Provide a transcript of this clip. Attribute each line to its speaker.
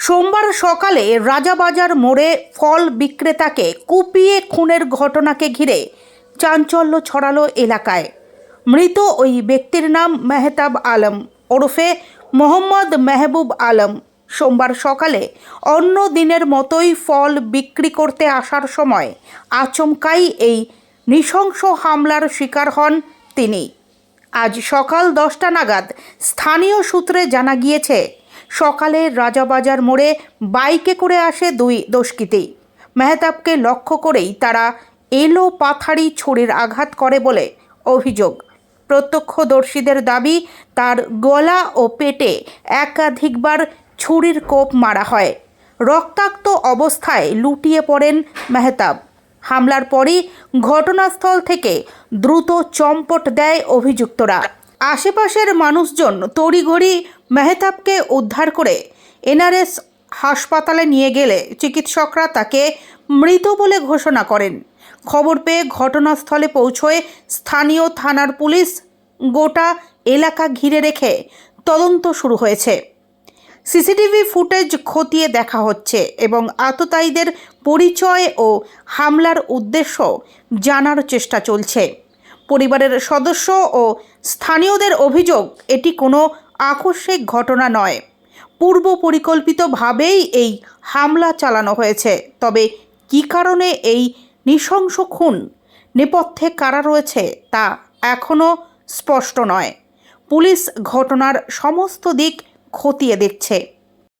Speaker 1: সোমবার সকালে রাজাবাজার মোড়ে ফল বিক্রেতাকে কুপিয়ে খুনের ঘটনাকে ঘিরে চাঞ্চল্য ছড়ালো এলাকায়। মৃত ওই ব্যক্তির নাম মেহতাব আলম ওরফে মোহাম্মদ মেহবুব আলম। সোমবার সকালে অন্য দিনের মতোই ফল বিক্রি করতে আসার সময় আচমকাই এই নৃশংস হামলার শিকার হন তিনি। আজ সকাল 10টা নাগাদ স্থানীয় সূত্রে জানা গিয়েছে, সকালে রাজাবাজার মোড়ে বাইকে করে আসে দুই দুষ্কৃতী। মেহতাবকে লক্ষ্য করেই তারা এলো পাথারি ছুরির আঘাত করে বলে অভিযোগ। প্রত্যক্ষদর্শীদের দাবি, তার গলা ও পেটে একাধিকবার ছুরির কোপ মারা হয়। রক্তাক্ত অবস্থায় লুটিয়ে পড়েন মেহতাব। হামলার পরই ঘটনাস্থল থেকে দ্রুত চম্পট দেয় অভিযুক্তরা। আশেপাশের মানুষজন তড়িঘড়ি মেহতাবকে উদ্ধার করে এনআরএস হাসপাতালে নিয়ে গেলে চিকিৎসকরা তাকে মৃত বলে ঘোষণা করেন। খবর পেয়ে ঘটনাস্থলে পৌঁছয় স্থানীয় থানার পুলিশ। গোটা এলাকা ঘিরে রেখে তদন্ত শুরু হয়েছে। সিসিটিভি ফুটেজ খতিয়ে দেখা হচ্ছে এবং আততায়ীদের পরিচয় ও হামলার উদ্দেশ্য জানার চেষ্টা চলছে। পরিবারের সদস্য ও স্থানীয়দের অভিযোগ, এটি কোনো আকস্মিক ঘটনা নয়, পূর্ব পরিকল্পিতভাবেই এই হামলা চালানো হয়েছে। তবে কী কারণে এই নৃশংস খুন, নেপথ্যে কারা রয়েছে তা এখনও স্পষ্ট নয়। পুলিশ ঘটনার সমস্ত দিক খতিয়ে দেখছে।